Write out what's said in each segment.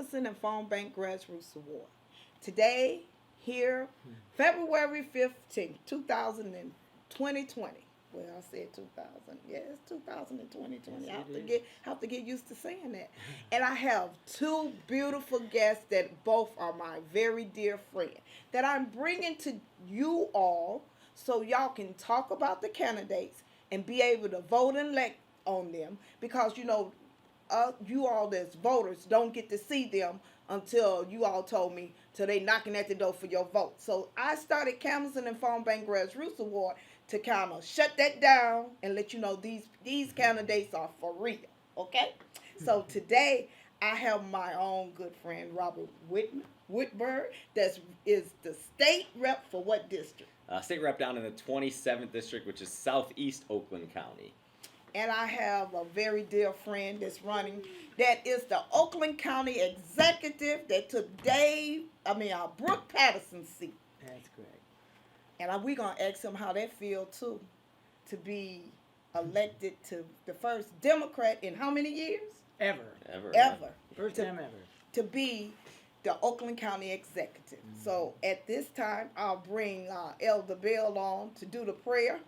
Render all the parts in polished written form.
Canvassing and Phone Bank Grassroots Award. Today, here, February 15th, 2020. Well, I said 2000. Yeah, it's 2020. Yes, I have to get used to saying that. And I have two beautiful guests that both are my very dear friend that I'm bringing to you all so y'all can talk about the candidates and be able to vote and elect on them because you all as voters don't get to see them until you all told me till they knocking at the door for your vote. So I started Canvassing and Phone Bank Grassroots Award to kind of shut that down and let you know these candidates are for real. Okay? So today I have my own good friend Robert Wittenberg that is the state rep for what district? State rep down in the 27th district, which is southeast Oakland County. And I have a very dear friend that's running that is the Oakland County executive that took Brooke Patterson's seat. That's correct. And we're going to ask him how that feels, too, to be elected to the first Democrat in how many years? Ever. First time ever. To be the Oakland County executive. Mm-hmm. So at this time, I'll bring Elder Bell on to do the prayer.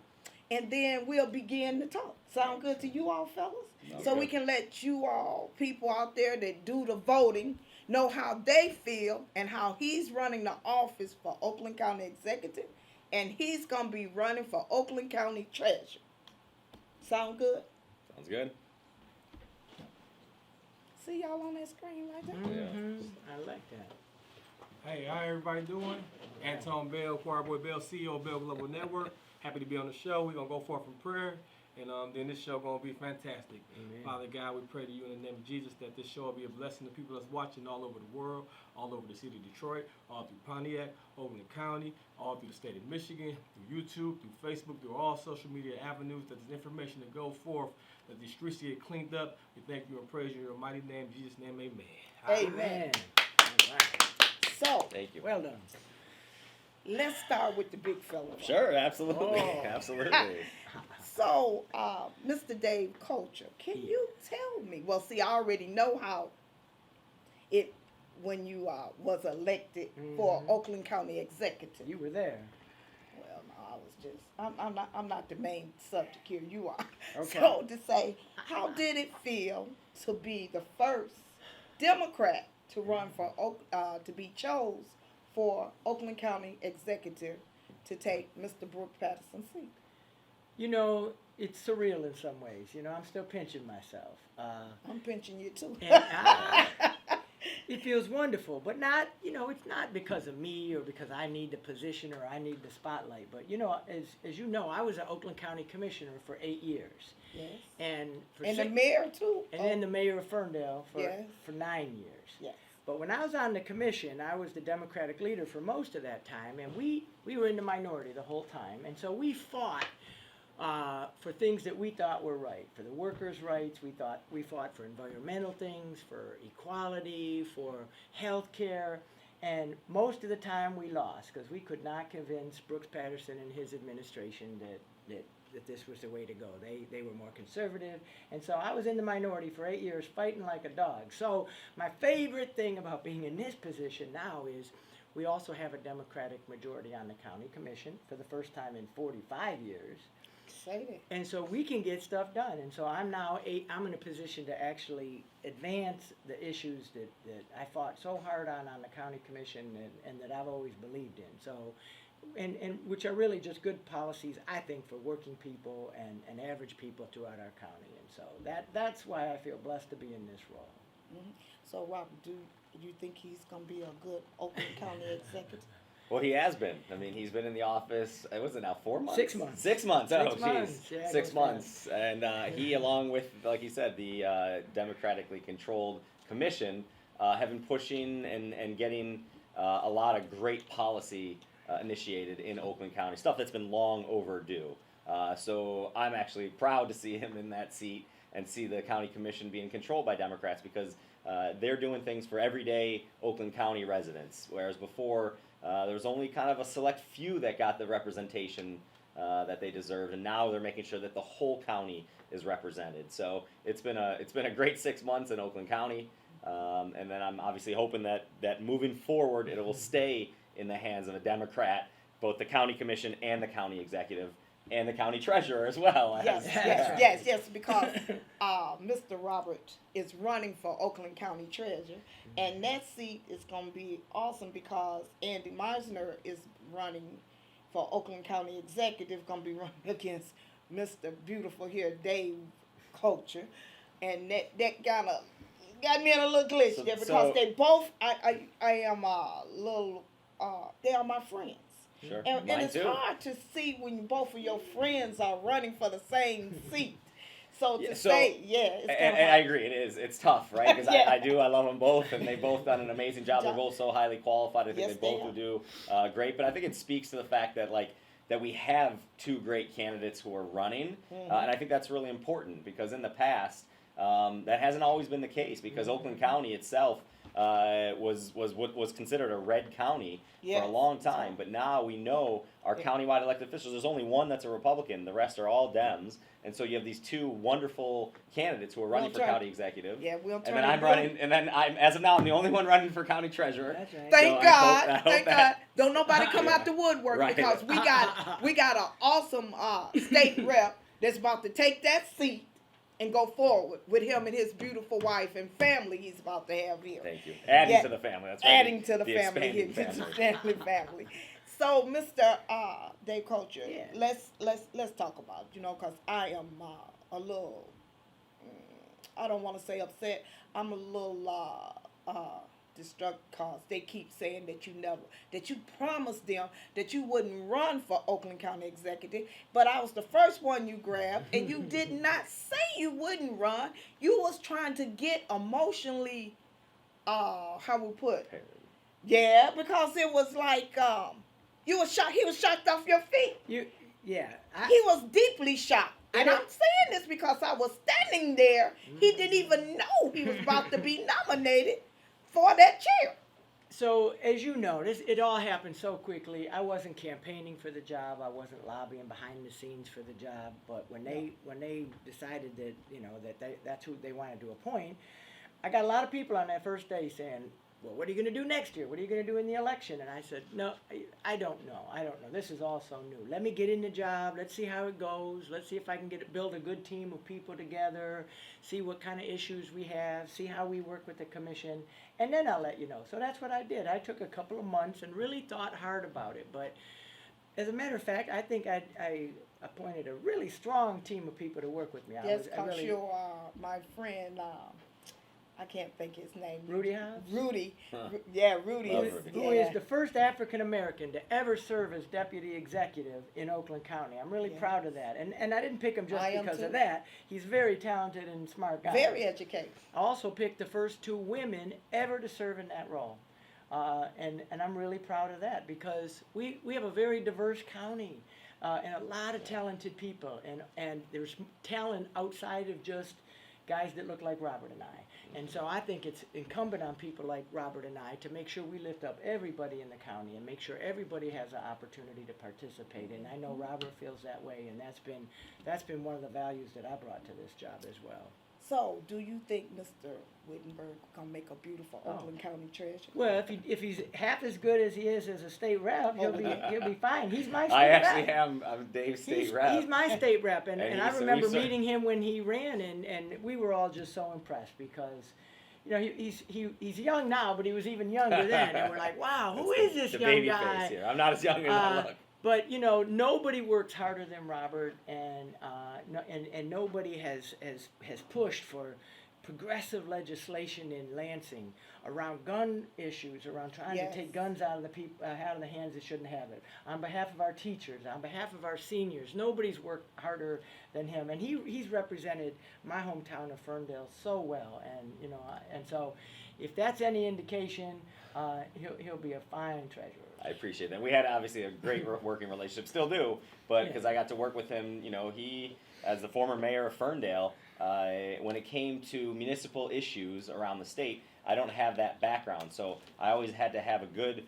And then we'll begin to talk. Sound good to you all, fellas? Okay. So we can let you all, people out there that do the voting, know how they feel and how he's running the office for Oakland County Executive. And he's going to be running for Oakland County Treasurer. Sound good? Sounds good. See y'all on that screen right there? Mm-hmm. I like that. Hey, how everybody doing? Anton Bell, Choir Boy Bell, CEO of Bell Global Network. Happy to be on the show. We're going to go forth in prayer, and then this show going to be fantastic. Amen. Father God, we pray to you in the name of Jesus that this show will be a blessing to people that's watching all over the world, all over the city of Detroit, all through Pontiac, Oakland County, all through the state of Michigan, through YouTube, through Facebook, through all social media avenues, that there's information to go forth, that the streets get cleaned up. We thank you and praise you in your mighty name, in Jesus' name, amen. Amen. All right. So, Thank you. Well done. Let's start with the big fella. Sure, absolutely. Oh. Absolutely. So, Mr. Dave Coulter, can you tell me? Well, see, I already know how it when you was elected for Oakland County Executive. You were there. Well, no, I was just. I'm not the main subject here. You are. Okay. So to say, how did it feel to be the first Democrat to run for to be chose for Oakland County Executive to take Mr. Brooke Patterson's seat? You know, it's surreal in some ways. You know, I'm still pinching myself. I'm pinching you too. And it feels wonderful, but not, it's not because of me or because I need the position or I need the spotlight. But, as you know, I was an Oakland County Commissioner for 8 years. Yes. And the mayor too. And then the mayor of Ferndale for 9 years. Yes. But when I was on the commission, I was the Democratic leader for most of that time, and we were in the minority the whole time. And so we fought for things that we thought were right, for the workers' rights. We fought for environmental things, for equality, for health care. And most of the time we lost because we could not convince Brooks Patterson and his administration that this was the way to go. They were more conservative. And so I was in the minority for 8 years fighting like a dog. So my favorite thing about being in this position now is we also have a Democratic majority on the county commission for the first time in 45 years. Exciting. And so we can get stuff done. And so I'm in a position to actually advance the issues that I fought so hard on the county commission and that I've always believed in. So, and which are really just good policies, I think, for working people and average people throughout our county. And so that's why I feel blessed to be in this role. Mm-hmm. So, Robert, do you think he's going to be a good Oakland County executive? Well, he has been. I mean, he's been in the office, was it now 4 months? 6 months. 6 months. Oh, 6 months. geez. Yeah, 6 months. And he, along with, like you said, the democratically controlled commission, have been pushing and getting a lot of great policy initiated in Oakland County, stuff that's been long overdue. So I'm actually proud to see him in that seat and see the county commission being controlled by Democrats because they're doing things for everyday Oakland County residents, whereas before there was only kind of a select few that got the representation that they deserved, and now they're making sure that the whole county is represented. So it's been a great 6 months in Oakland County. And then I'm obviously hoping that moving forward, it will stay in the hands of a Democrat, both the county commission and the county executive and the county treasurer as well. Yes, because Mr. Robert is running for Oakland County Treasurer, and that seat is going to be awesome because Andy Meisner is running for Oakland County Executive, going to be running against Mr. Beautiful here, Dave Coulter, and that got me in a little glitch there because they both, I am a little, they are my friends. Sure. And Mine it's too. hard to see when both of your friends are running for the same seat. So to So- say, it's And I agree, it is. It's tough, right? Because Yeah. I love them both, and they both done an amazing job. They're both so highly qualified. I think Yes, they both they will do great. But I think it speaks to the fact that that we have two great candidates who are running, and I think that's really important because in the past that hasn't always been the case because Oakland County itself was what was considered a red county for a long time, but now we know our countywide elected officials. There's only one that's a Republican; the rest are all Dems, and so you have these two wonderful candidates who are running for county executive. Yeah, we'll turn. And then I'm running, and then as of now, I'm the only one running for county treasurer. That's right. Thank So I God, hope thank that- God. Don't nobody come out the woodwork Right. because we got an awesome state rep that's about to take that seat and go forward with him and his beautiful wife and family he's about to have here. Thank you. Adding Yeah. to the family. That's right. Adding to the expanding family. family. So, Mr. Dave Coulter, Yeah. let's talk about it, because I am a little, I don't want to say upset. I'm a little distraught because they keep saying that you promised them that you wouldn't run for Oakland County Executive, but I was the first one you grabbed, and you did not say you wouldn't run. You was trying to get emotionally, how we put, yeah, because it was like you was shocked. He was shocked off your feet. He was deeply shocked. And I'm saying this because I was standing there. He didn't even know he was about to be nominated for that chair. So, as you notice, it all happened so quickly. I wasn't campaigning for the job. I wasn't lobbying behind the scenes for the job. But when they decided that that's who they wanted to appoint, I got a lot of people on that first day saying, well, what are you going to do next year? What are you going to do in the election? And I said, no, I don't know. This is all so new. Let me get in the job. Let's see how it goes. Let's see if I can build a good team of people together, see what kind of issues we have, see how we work with the commission, and then I'll let you know. So that's what I did. I took a couple of months and really thought hard about it. But as a matter of fact, I think I appointed a really strong team of people to work with me. Yes, because you're my friend, I can't think his name. Rudy Hobbs? Rudy. Huh. Rudy. Love Is, Rudy. Who is the first African American to ever serve as deputy executive in Oakland County. I'm really proud of that. And I didn't pick him just I am because too. of that. He's very talented and smart guy. very educated. I also picked the first two women ever to serve in that role. And I'm really proud of that because we have a very diverse county and a lot of talented people. And there's talent outside of just guys that look like Robert and I. And so I think it's incumbent on people like Robert and I to make sure we lift up everybody in the county and make sure everybody has an opportunity to participate. And I know Robert feels that way, and that's been one of the values that I brought to this job as well. So, do you think Mr. Wittenberg gonna make a beautiful Oakland County treasurer? Well, if he's half as good as he is as a state rep, he'll be fine. He's my state I rep. actually am. I'm Dave's state rep. He's my state rep, and I so remember we meeting him when he ran, and we were all just so impressed because, he's young now, but he was even younger then, and we're like, wow, who is this the young baby guy? face here. I'm not as young as I look. But nobody works harder than Robert, and nobody has pushed for progressive legislation in Lansing around gun issues, around trying to take guns out of the hands that shouldn't have it. On behalf of our teachers, on behalf of our seniors, nobody's worked harder than him, and he's represented my hometown of Ferndale so well, and so if that's any indication, he'll be a fine treasurer. I appreciate that. We had obviously a great working relationship, still do, but because I got to work with him, he, as the former mayor of Ferndale, when it came to municipal issues around the state, I don't have that background, so I always had to have a good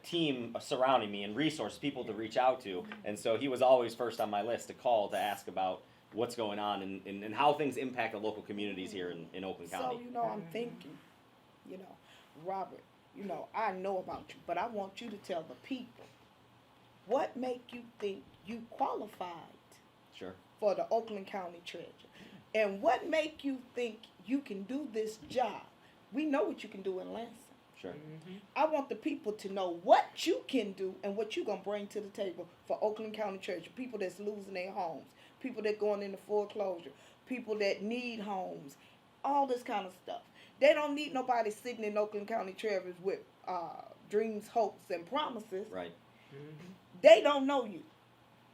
team surrounding me and resource people to reach out to, and so he was always first on my list to call to ask about what's going on and how things impact the local communities here in Oakland County. So, I'm thinking, you know, Robert, you know, I know about you, but I want you to tell the people what make you think you qualified Sure. for the Oakland County Treasurer, and what make you think you can do this job. We know what you can do in Lansing. Sure. I want the people to know what you can do and what you're going to bring to the table for Oakland County Treasurer. People that's losing their homes, people that going into foreclosure, people that need homes, all this kind of stuff. They don't need nobody sitting in Oakland County Treasurers with dreams, hopes, and promises. Right. They don't know you.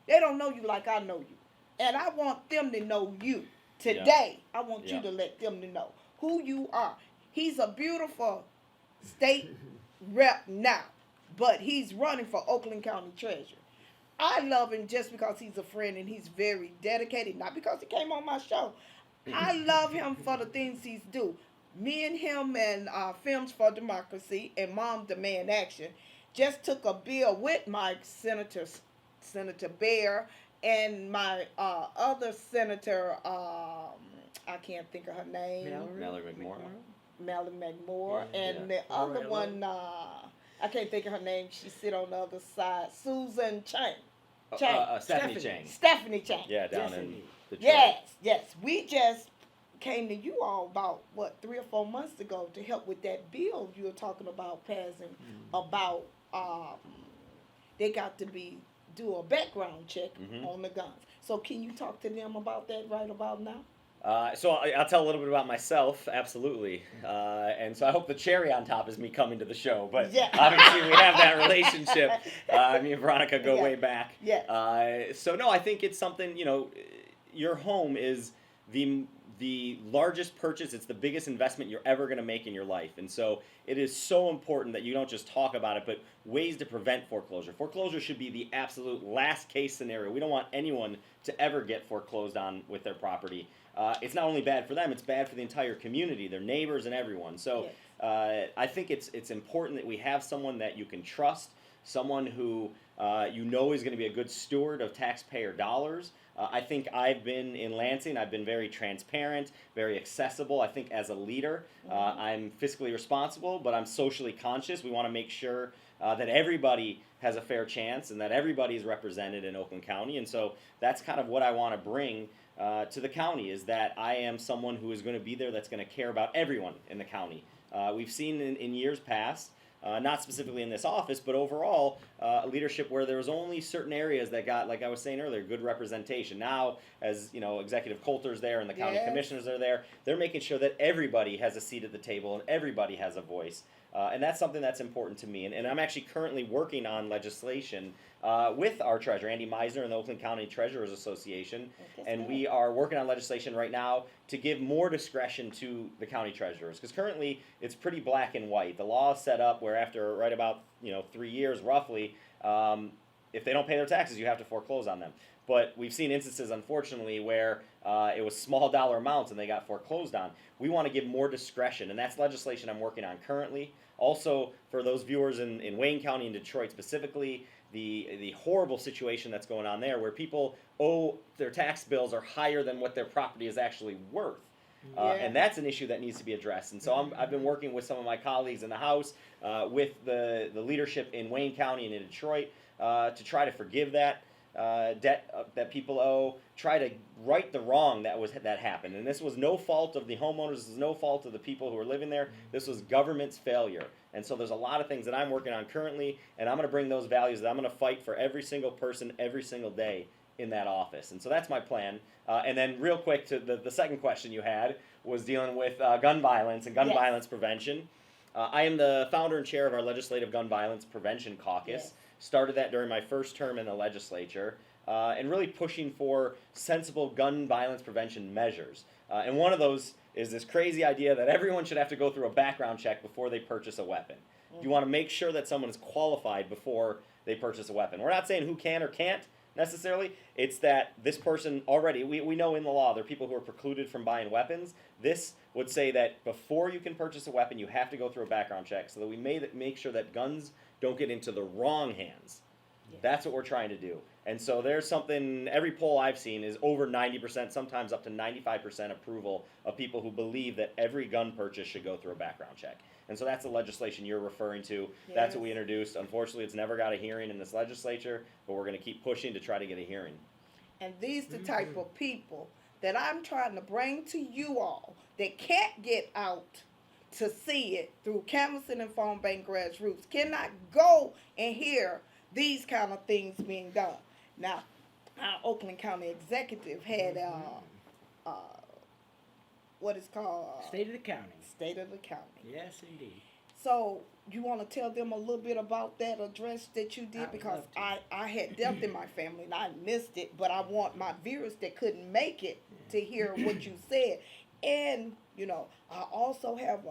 They don't know you like I know you. And I want them to know you. Today, I want you to let them to know who you are. He's a beautiful state rep now, but he's running for Oakland County Treasurer. I love him just because he's a friend and he's very dedicated, not because he came on my show. I love him for the things he's do. Me and him and Films for Democracy and Mom Demand Action just took a bill with my Senator Bear and my other senator, I can't think of her name. Mallory McMorrow. Melanie McMoore, and the other one, I can't think of her name. She sit on the other side. Susan Chang. Stephanie Chang. Stephanie Chang. Yeah, down in Detroit. Yes. We just came to you all about, 3 or 4 months ago to help with that bill you were talking about passing about they got to do a background check on the guns. So can you talk to them about that right about now? So I'll tell a little bit about myself, absolutely. And so I hope the cherry on top is me coming to the show. But obviously we have that relationship. Me and Veronica go way back. So no, I think it's something, you know, your home is the largest purchase. It's the biggest investment you're ever going to make in your life. And so it is so important that you don't just talk about it, but ways to prevent foreclosure. Foreclosure should be the absolute last case scenario. We don't want anyone to ever get foreclosed on with their property. It's not only bad for them, it's bad for the entire community, their neighbors and everyone. So I think it's important that we have someone that you can trust, someone who you know is going to be a good steward of taxpayer dollars. I think I've been in Lansing, I've been very transparent, very accessible. I think as a leader, I'm fiscally responsible, but I'm socially conscious. We want to make sure that everybody has a fair chance and that everybody is represented in Oakland County. And so that's kind of what I want to bring to the county, is that I am someone who is going to be there that's going to care about everyone in the county. We've seen in years past, not specifically in this office, but overall, leadership where there was only certain areas that got, like I was saying earlier, good representation. Now, as you know, Executive Coulter's there and the county commissioners are there, they're making sure that everybody has a seat at the table and everybody has a voice. And that's something that's important to me. And I'm actually currently working on legislation with our treasurer, Andy Meisner, and the Oakland County Treasurers Association. And we are working on legislation right now to give more discretion to the county treasurers. Because currently, it's pretty black and white. The law is set up where after right about 3 years, roughly, if they don't pay their taxes, you have to foreclose on them. But we've seen instances, unfortunately, where it was small dollar amounts and they got foreclosed on. We want to give more discretion, and that's legislation I'm working on currently. Also, for those viewers in Wayne County and Detroit specifically, the horrible situation that's going on there, where people owe their tax bills are higher than what their property is actually worth. And that's an issue that needs to be addressed. And so I've been working with some of my colleagues in the House, with the leadership in Wayne County and in Detroit, to try to forgive that debt that people owe, try to right the wrong that happened. And this was no fault of the homeowners, this is no fault of the people who were living there, this was government's failure. And so there's a lot of things that I'm working on currently, and I'm going to bring those values that I'm going to fight for every single person, every single day in that office. And so that's my plan. And then real quick, to the second question you had was dealing with gun violence and gun violence prevention. I am the founder and chair of our Legislative Gun Violence Prevention Caucus. Started that during my first term in the legislature, and really pushing for sensible gun violence prevention measures. And one of those is this crazy idea that everyone should have to go through a background check before they purchase a weapon. You want to make sure that someone is qualified before they purchase a weapon. We're not saying who can or can't necessarily. It's that this person already, we know in the law there are people who are precluded from buying weapons. This would say that before you can purchase a weapon, you have to go through a background check so that we make sure that guns don't get into the wrong hands. That's what we're trying to do. And so there's something, every poll I've seen is over 90%, sometimes up to 95% approval of people who believe that every gun purchase should go through a background check. And so that's the legislation you're referring to. That's what we introduced. Unfortunately, it's never got a hearing in this legislature, but we're going to keep pushing to try to get a hearing. And these the type of people that I'm trying to bring to you all that can't get out to see it through canvassing and phone bank grassroots, cannot go and hear these kind of things being done. Now, our Oakland County executive had what is called State of the county. State of the County. Yes, indeed. So you want to tell them a little bit about that address that you I did? would Because love to. I had death in my family and I missed it, but I want my viewers that couldn't make it to hear what you said. And, you know, I also have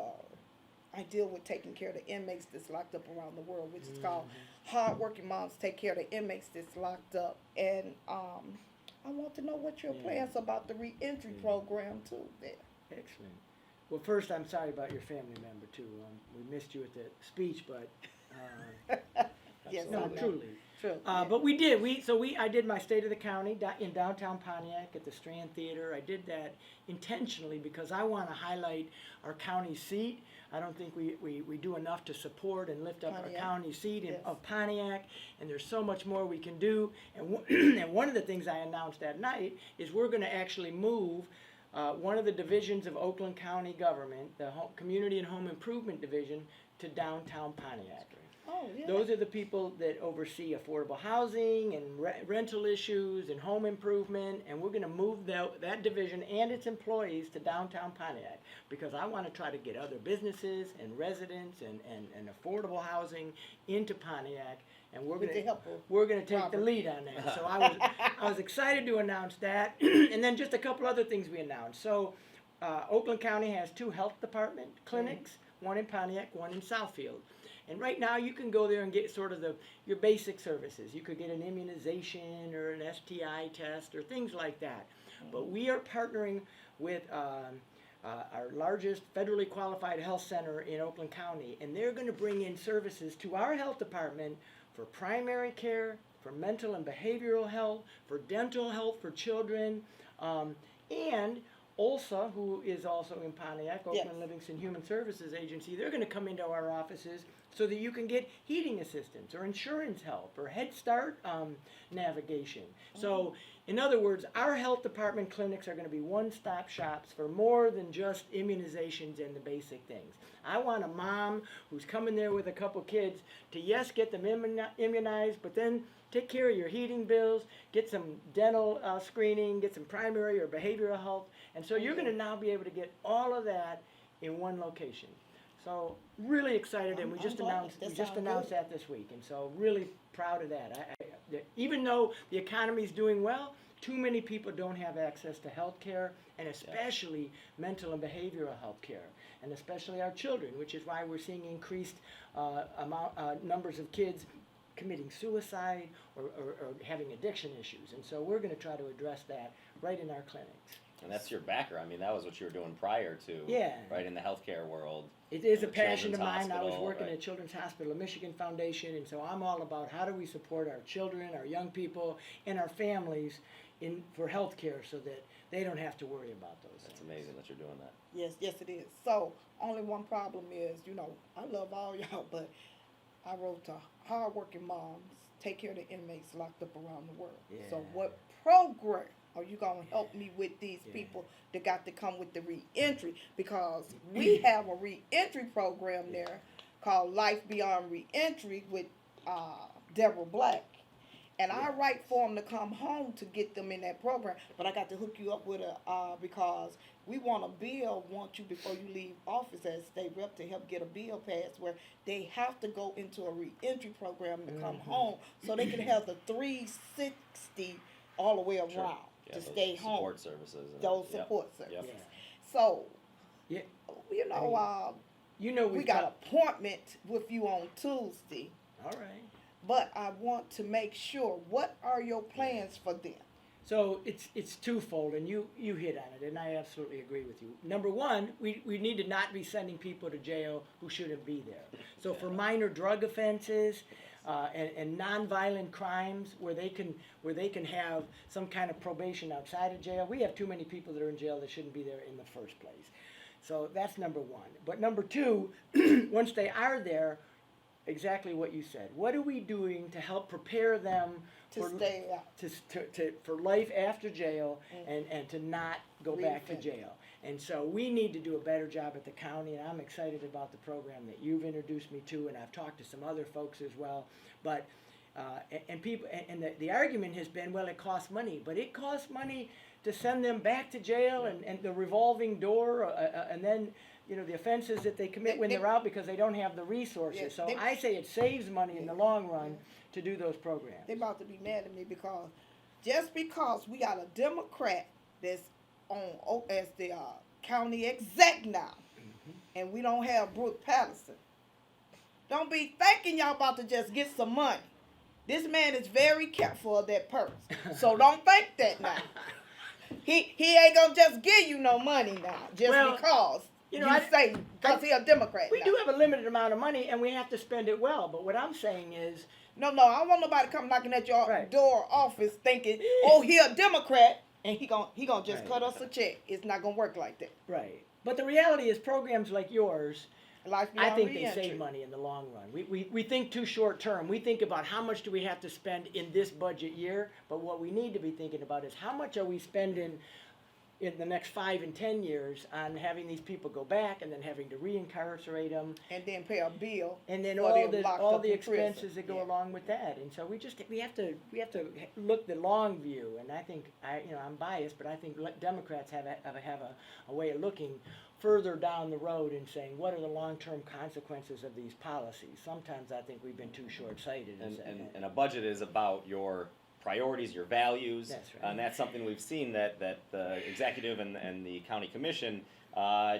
I deal with taking care of the inmates that's locked up around the world, which is called Hardworking Moms Take Care of the Inmates That's Locked Up. And I want to know what your plans about the reentry program too there. Excellent. Well, first, I'm sorry about your family member too. We missed you at the speech, but Yes, no, I know. truly. True. Yeah. But we did. I did my State of the County in downtown Pontiac at the Strand Theater. I did that intentionally because I want to highlight our county seat. I don't think we do enough to support and lift up Pontiac. our county seat Yes. of Pontiac, and there's so much more we can do. And, and one of the things I announced that night is we're going to actually move one of the divisions of Oakland County government, the Community and Home Improvement Division, to downtown Pontiac. Oh, yeah. Those are the people that oversee affordable housing and rental issues and home improvement, and we're going to move that division and its employees to downtown Pontiac because I want to try to get other businesses and residents and affordable housing into Pontiac, and we're With going the help of to take Robert. the lead on that. So I was excited to announce that, and then just a couple other things we announced. So Oakland County has 2 health department clinics, one in Pontiac, one in Southfield. And right now you can go there and get sort of your basic services. You could get an immunization or an STI test or things like that. But we are partnering with our largest federally qualified health center in Oakland County, and they're going to bring in services to our health department for primary care, for mental and behavioral health, for dental health for children, and OLSA, who is also in Pontiac, Oakland Livingston Human Services Agency, they're going to come into our offices so that you can get heating assistance or insurance help or Head Start navigation. So, in other words, our health department clinics are going to be one-stop shops for more than just immunizations and the basic things. I want a mom who's coming there with a couple kids to, yes, get them immunized, but then take care of your heating bills, get some dental screening, get some primary or behavioral health. And so you're going to now be able to get all of that in one location. So really excited, and we I'm just glad. announced That we just sounds announced good. that this week, and so really proud of that. Even though the economy is doing well, too many people don't have access to health care, and especially mental and behavioral health care, and especially our children, which is why we're seeing increased numbers of kids committing suicide or having addiction issues. And so we're going to try to address that right in our clinics. And that's your background. I mean, that was what you were doing prior to, Yeah. right, in the healthcare world. It is in a the passion of Children's mine. I was Hospital, working right. at Children's Hospital of Michigan Foundation, and so I'm all about how do we support our children, our young people, and our families for health care so that they don't have to worry about those That's things. amazing that you're doing that. Yes, it is. So, only one problem is, you know, I love all y'all, but I wrote to hardworking moms, take care of the inmates locked up around the world. So, Yeah. what program are you going to help me with these Yeah. people that got to come with the reentry? Because we have a reentry program there called Life Beyond Reentry with Deborah Black. And I write for them to come home to get them in that program. But I got to hook you up with because we want a bill, want you before you leave office as state rep to help get a bill passed where they have to go into a reentry program to come home so they can have the 360 all the way around Sure. Yeah, to those stay home. Support services. And Those yep. support services. Yep. So, Yeah. you know, You know we got an appointment with you on Tuesday. all right. But I want to make sure, what are your plans for them? So it's twofold, and you hit on it, and I absolutely agree with you. Number one, we need to not be sending people to jail who shouldn't be there. So for minor drug offenses and nonviolent crimes where they can have some kind of probation outside of jail, we have too many people that are in jail that shouldn't be there in the first place. So that's number one. But number two, once they are there, exactly what you said. What are we doing to help prepare them To stay out. for life after jail and to not go back to Reoffend. jail? And so we need to do a better job at the county, and I'm excited about the program that you've introduced me to, and I've talked to some other folks as well. But and people and the argument has been, well, it costs money, but it costs money to send them back to jail and the revolving door, and then the offenses that they commit when they're out because they don't have the resources. Yeah, So I say it saves money in the long run to do those programs. They about to be mad at me because just because we got a Democrat that's on as the county exec now, and we don't have Brooke Patterson, don't be thinking y'all about to just get some money. This man is very careful of that purse, so don't think that now. He ain't gonna just give you no money now just Well, because you know, say because he a Democrat. We now. do have a limited amount of money, and we have to spend it well. But what I'm saying is, No, I don't want nobody come knocking at your Right. door office thinking, oh, he a Democrat and he gonna just Right. cut us a check. It's not gonna work like that. right. But the reality is, programs like yours, Life I beyond think they reentry. save money in the long run. We think too short term. We think about how much do we have to spend in this budget year, but what we need to be thinking about is how much are we spending in the next 5 and 10 years on having these people go back and then having to reincarcerate them. And then pay a bill. And then for all them locked all up the in prison. expenses that go Yeah. along with that, and so we have to look the long view. And I think I'm biased, but I think Democrats have a way of looking further down the road and saying what are the long-term consequences of these policies. Sometimes I think we've been too short-sighted. And a budget is about your priorities, your values, That's right. and that's something we've seen that the executive and the county commission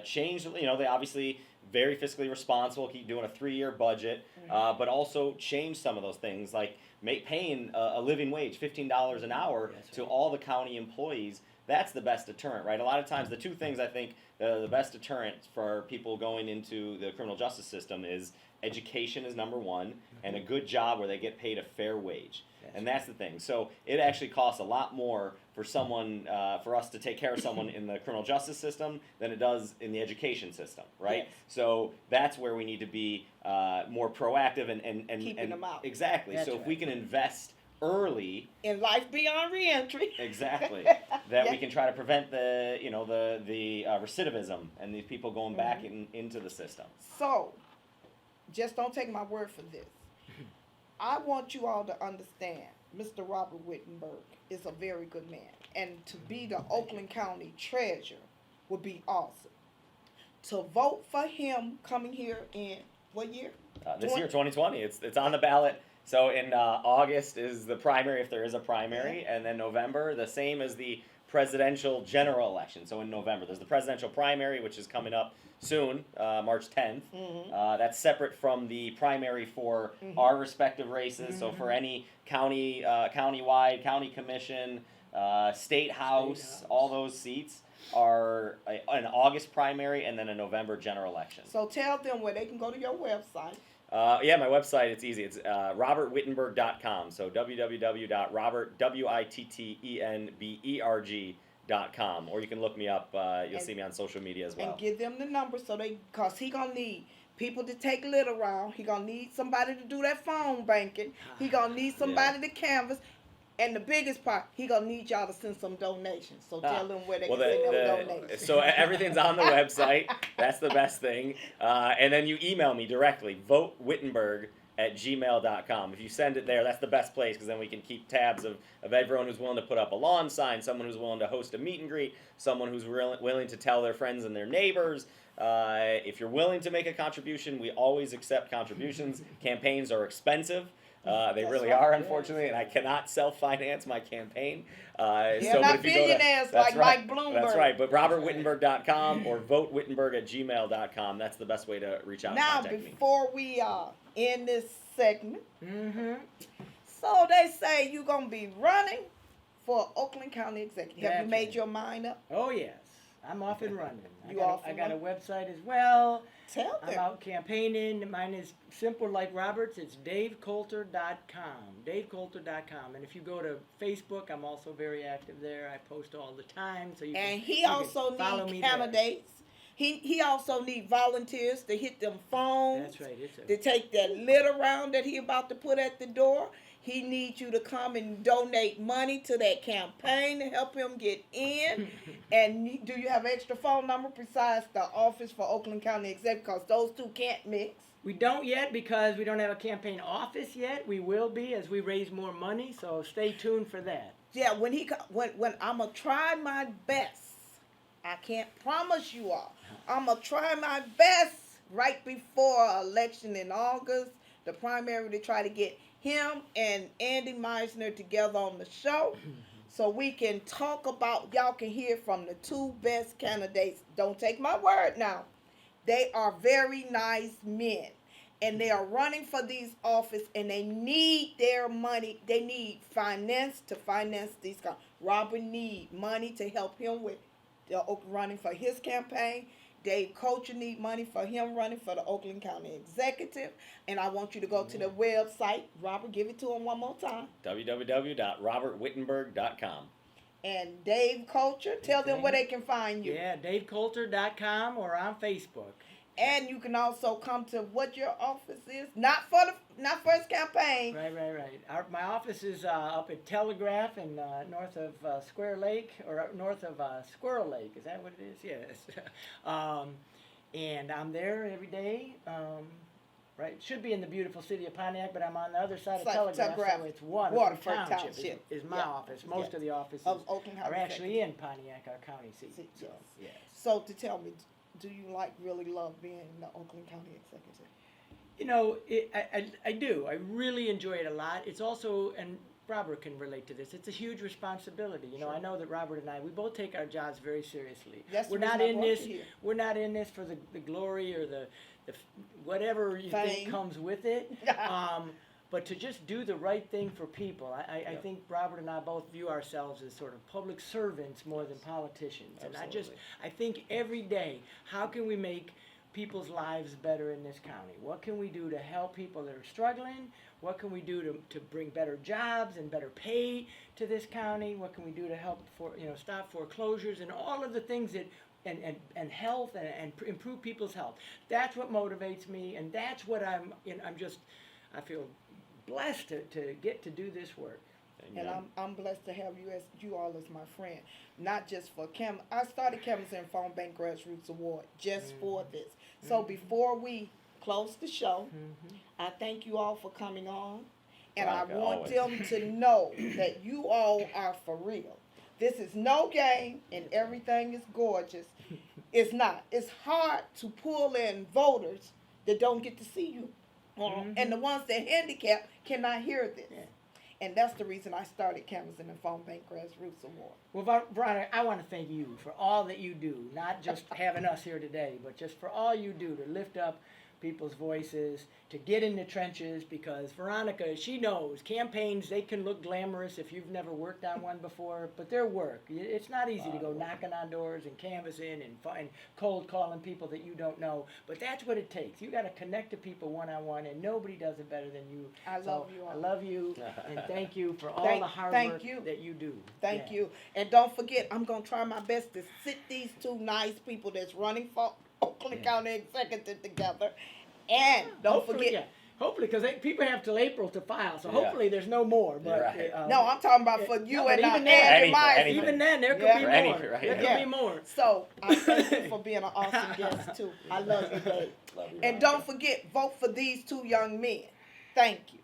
changed. They obviously very fiscally responsible, keep doing a 3-year budget, but also change some of those things like paying a living wage, $15 an hour That's to right. all the county employees. That's the best deterrent, right? A lot of times, the two things I think the best deterrent for people going into the criminal justice system is education is number one, and a good job where they get paid a fair wage. And that's the thing. So it actually costs a lot more for someone, for us to take care of someone in the criminal justice system than it does in the education system, right? Yes. So that's where we need to be more proactive and Keeping them out. Exactly. That's so if we right. can invest early, In life beyond reentry. exactly, that we can try to prevent the recidivism and these people going back into the system. So, just don't take my word for this. I want you all to understand, Mr. Robert Wittenberg is a very good man. And to be the Oakland County treasurer would be awesome. To vote for him coming here in what year? This year, 2020, it's on the ballot. So in August is the primary, if there is a primary, and then November, the same as the presidential general election. So in November, there's the presidential primary, which is coming up soon, March 10th. That's separate from the primary for our respective races. So for any countywide, county commission, state house, all those seats are an August primary and then a November general election. So tell them where they can go to your website. Yeah, my website, it's easy. It's robertwittenberg.com. So www.robertwittenberg.com. Or you can look me up. You'll see me on social media as well. And give them the number because he gonna need people to take Lit around. He gonna need somebody to do that phone banking. He gonna need somebody to canvas. And the biggest part, he gonna need y'all to send some donations. So tell them where they can send them donations. So everything's on the website. That's the best thing. And then you email me directly, votewittenberg@gmail.com. If you send it there, that's the best place because then we can keep tabs of everyone who's willing to put up a lawn sign, someone who's willing to host a meet and greet, someone who's willing to tell their friends and their neighbors. If you're willing to make a contribution, we always accept contributions. Campaigns are expensive. They really are, unfortunately, and I cannot self-finance my campaign. They're but not if you go to- billionaires that's like right, Mike Bloomberg. That's right, but robertwittenberg.com or votewittenberg@gmail.com. That's the best way to reach out Now, and contact me. before we end this segment, Mm-hmm. so they say you're gonna be running for Oakland County Executive. Have That's you made right. your mind up? Oh yes, I'm off and running. You off I and got a running? website as well. Tell I'm them. out campaigning. Mine is simple like Robert's. It's DaveCoulter.com. DaveCoulter.com. And if you go to Facebook, I'm also very active there. I post all the time. So you And can, he you can also follow me needs there. candidates He also need volunteers to hit them phones. That's right. It's To take that lid around that he about to put at the door. He needs you to come and donate money to that campaign to help him get in. And do you have an extra phone number besides the office for Oakland County Executive? Because those two can't mix. We don't yet because we don't have a campaign office yet. We will be as we raise more money, so stay tuned for that. Yeah, when I'm gonna try my best. I can't promise you all. I'm gonna try my best right before election in August, the primary, to try to get him and Andy Meisner together on the show so we can talk about, y'all can hear from the two best candidates. Don't take my word now. They are very nice men and they are running for these office and they need their money. They need finance to finance these guys. Robert need money to help him with running for his campaign. Dave Coulter need money for him running for the Oakland County Executive. And I want you to go to the website. Robert, give it to him one more time. www.robertwittenberg.com. And Dave Coulter, tell them where they can find you. Yeah, davecoulter.com or on Facebook. And you can also come to what your office is. Not for his campaign. Right. My office is up at Telegraph in north of Square Lake, or north of Squirrel Lake. Is that what it is? Yes. And I'm there every day. Right, should be in the beautiful city of Pontiac, but I'm on the other side of Telegraph, so it's Waterford Township is my office. Most of the offices of Oakland County are actually in Pontiac, our county seat. So, yes. So to tell me, do you really love being the Oakland County Executive? You know, I do. I really enjoy it a lot. It's also, and Robert can relate to this, it's a huge responsibility. You know, I know that Robert and I, we both take our jobs very seriously. We're not in this. We're not in this for the glory or the whatever you think comes with it. But to just do the right thing for people. I think Robert and I both view ourselves as sort of public servants more than politicians. Absolutely. And I think every day, how can we make people's lives better in this county? What can we do to help people that are struggling? What can we do to bring better jobs and better pay to this county? What can we do to help stop foreclosures and all of the things that and health and improve people's health? That's what motivates me, and that's what I feel blessed to get to do this work. And I'm blessed to have you all as my friend. Not just for I started Canvassing Phone Bank Grassroots Award just for this. So before we close the show, I thank you all for coming on. And I want them to know that you all are for real. This is no game and everything is gorgeous. It's not. It's hard to pull in voters that don't get to see you. And the ones that handicapped cannot hear this. Yeah. And that's the reason I started Canvassing the Phone Bank Grassroots Award. Well, Veronica, I want to thank you for all that you do, not just having us here today, but just for all you do to lift up people's voices, to get in the trenches, because Veronica, she knows campaigns, they can look glamorous if you've never worked on one before, but they're work. It's not easy to go knocking on doors and canvassing and cold calling people that you don't know, but that's what it takes. You got to connect to people one-on-one, and nobody does it better than you. I love you all. I love you, and thank you for all the hard work that you do. Thank you. And don't forget, I'm going to try my best to sit these two nice people that's running for Oakland County Executive together. And don't forget. Hopefully, because people have till April to file, so hopefully there's no more. But no, I'm talking about for you and even then, even then, there could be more. There could be more. So I thank you for being an awesome guest too. I love you, babe. And don't forget, vote for these two young men. Thank you.